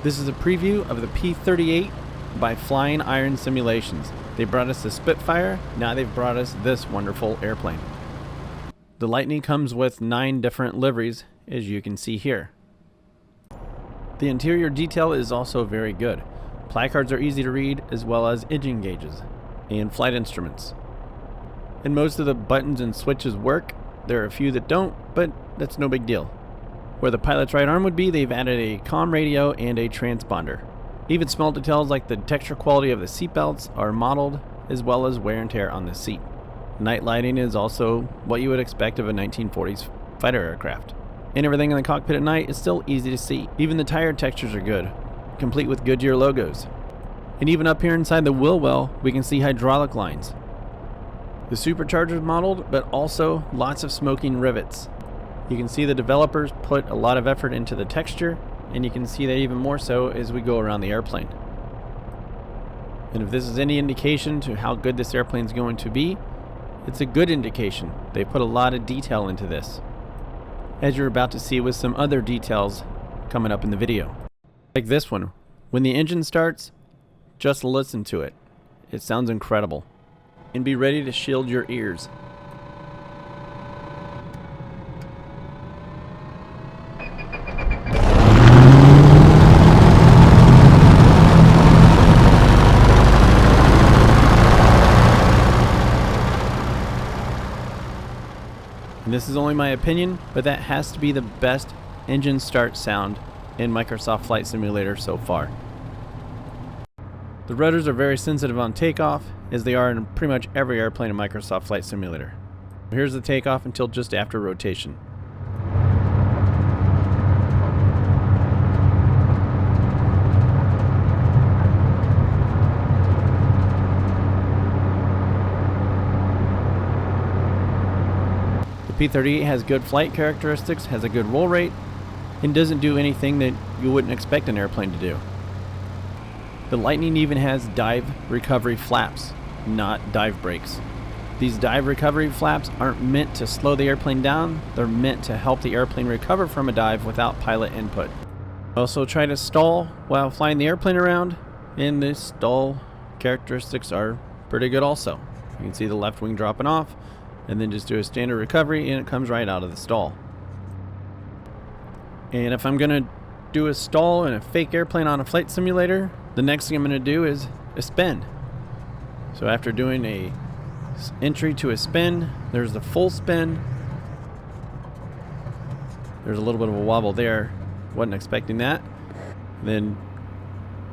This is a preview of the P-38 by FlyingIron Simulations. They brought us the Spitfire, now they've brought us this wonderful airplane. The Lightning comes with 9 different liveries, as you can see here. The interior detail is also very good. Placards are easy to read, as well as engine gauges and flight instruments. And most of the buttons and switches work. There are a few that don't, but that's no big deal. Where the pilot's right arm would be, they've added a comm radio and a transponder. Even small details like the texture quality of the seatbelts are modeled, as well as wear and tear on the seat. Night lighting is also what you would expect of a 1940s fighter aircraft. And everything in the cockpit at night is still easy to see. Even the tire textures are good, complete with Goodyear logos. And even up here inside the wheel well, we can see hydraulic lines. The supercharger is modeled, but also lots of smoking rivets. You can see the developers put a lot of effort into the texture, and you can see that even more so as we go around the airplane. And if this is any indication to how good this airplane is going to be, it's a good indication. They put a lot of detail into this, as you're about to see with some other details coming up in the video. Like this one. When the engine starts, just listen to it. It sounds incredible. And be ready to shield your ears. And this is only my opinion, but that has to be the best engine start sound in Microsoft Flight Simulator so far. The rudders are very sensitive on takeoff, as they are in pretty much every airplane in Microsoft Flight Simulator. Here's the takeoff until just after rotation. The P-38 has good flight characteristics, has a good roll rate, and doesn't do anything that you wouldn't expect an airplane to do. The Lightning even has dive recovery flaps, not dive brakes. These dive recovery flaps aren't meant to slow the airplane down, they're meant to help the airplane recover from a dive without pilot input. Also try to stall while flying the airplane around, and the stall characteristics are pretty good also. You can see the left wing dropping off, and then just do a standard recovery and it comes right out of the stall. And if I'm going to do a stall in a fake airplane on a flight simulator, the next thing I'm going to do is a spin. So after doing a entry to a spin, there's the full spin. There's a little bit of a wobble there. Wasn't expecting that. Then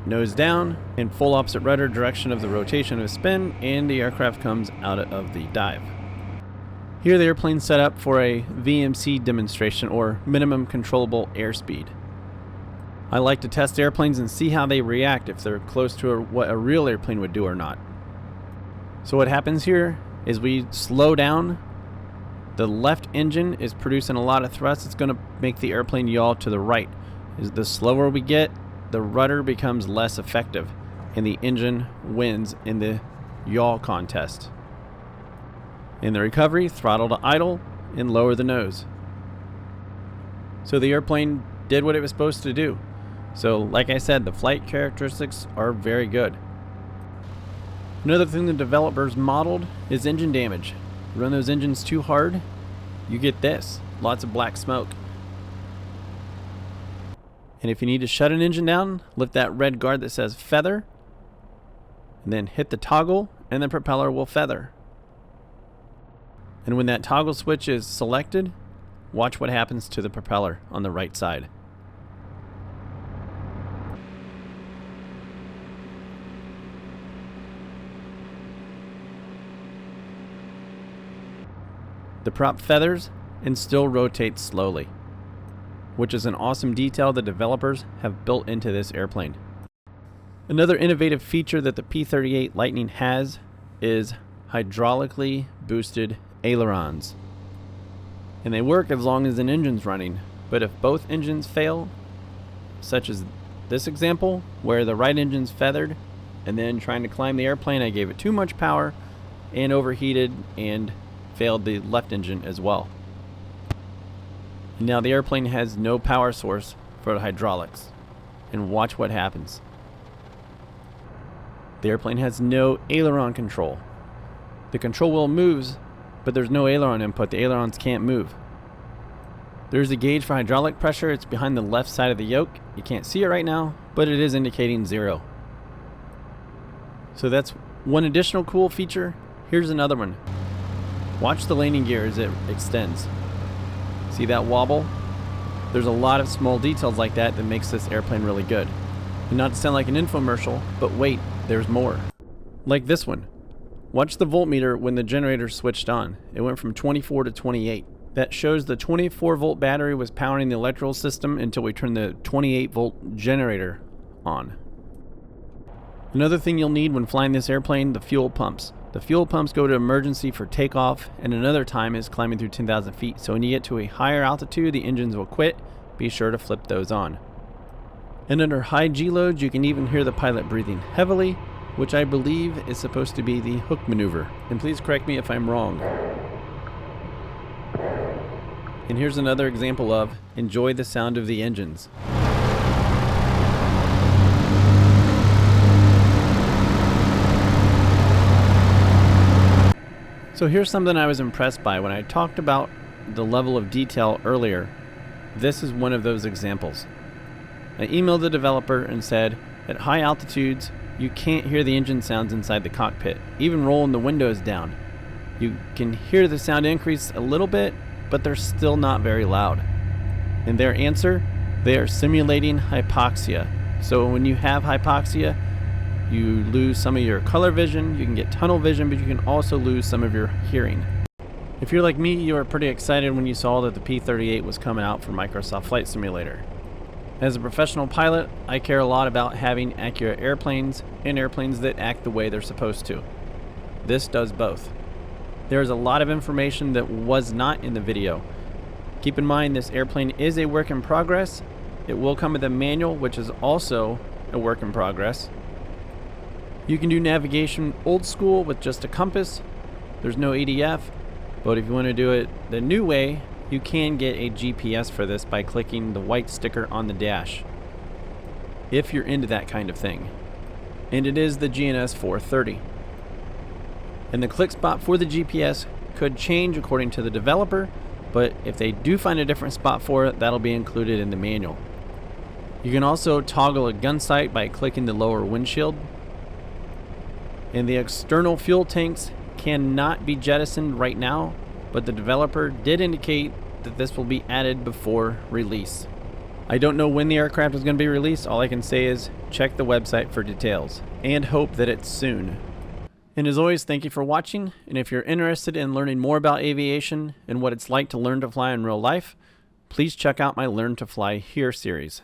nose down in full opposite rudder direction of the rotation of a spin, and the aircraft comes out of the dive. Here the airplane's set up for a VMC demonstration, or minimum controllable airspeed. I like to test airplanes and see how they react, if they're close to what a real airplane would do or not. So what happens here is we slow down. The left engine is producing a lot of thrust. It's going to make the airplane yaw to the right. As the slower we get, the rudder becomes less effective, and the engine wins in the yaw contest. In the recovery, throttle to idle and lower the nose. So the airplane did what it was supposed to do. So like I said, the flight characteristics are very good. Another thing the developers modeled is engine damage. Run those engines too hard, you get this, lots of black smoke. And if you need to shut an engine down, lift that red guard that says feather, and then hit the toggle, and the propeller will feather. And when that toggle switch is selected, watch what happens to the propeller on the right side. The prop feathers and still rotates slowly, which is an awesome detail the developers have built into this airplane. Another innovative feature that the P-38 Lightning has is hydraulically boosted ailerons. And they work as long as an engine's running, but if both engines fail, such as this example where the right engine's feathered and then trying to climb the airplane, I gave it too much power and overheated and failed the left engine as well. And now the airplane has no power source for the hydraulics. and watch what happens. The airplane has no aileron control. The control wheel moves, but there's no aileron input. The ailerons can't move. There's a gauge for hydraulic pressure. It's behind the left side of the yoke. You can't see it right now, but it is indicating 0. So that's one additional cool feature. Here's another one. Watch the landing gear as it extends. See that wobble? There's a lot of small details like that that makes this airplane really good. And not to sound like an infomercial, but wait, there's more. Like this one. Watch the voltmeter when the generator switched on. It went from 24 to 28. That shows the 24 volt battery was powering the electrical system until we turned the 28 volt generator on. Another thing you'll need when flying this airplane, the fuel pumps. The fuel pumps go to emergency for takeoff, and another time is climbing through 10,000 feet. So when you get to a higher altitude, the engines will quit. Be sure to flip those on. And under high G loads, you can even hear the pilot breathing heavily, which I believe is supposed to be the hook maneuver. And please correct me if I'm wrong. And here's another example of enjoy the sound of the engines. So here's something I was impressed by when I talked about the level of detail earlier. This is one of those examples. I emailed the developer and said, at high altitudes, you can't hear the engine sounds inside the cockpit, even rolling the windows down. You can hear the sound increase a little bit, but they're still not very loud. And their answer, they are simulating hypoxia. So when you have hypoxia, you lose some of your color vision, you can get tunnel vision, but you can also lose some of your hearing. If you're like me, you were pretty excited when you saw that the P-38 was coming out for Microsoft Flight Simulator. As a professional pilot, I care a lot about having accurate airplanes and airplanes that act the way they're supposed to. This does both. There's a lot of information that was not in the video. Keep in mind this airplane is a work in progress. It will come with a manual, which is also a work in progress. You can do navigation old school with just a compass. There's no ADF, but if you want to do it the new way, you can get a GPS for this by clicking the white sticker on the dash, if you're into that kind of thing. And it is the GNS 430. And the click spot for the GPS could change according to the developer, but if they do find a different spot for it, that'll be included in the manual. You can also toggle a gun sight by clicking the lower windshield. And the external fuel tanks cannot be jettisoned right now, but the developer did indicate that this will be added before release. I don't know when the aircraft is going to be released. All I can say is check the website for details and hope that it's soon. And as always, thank you for watching. And if you're interested in learning more about aviation and what it's like to learn to fly in real life, please check out my Learn to Fly Here series.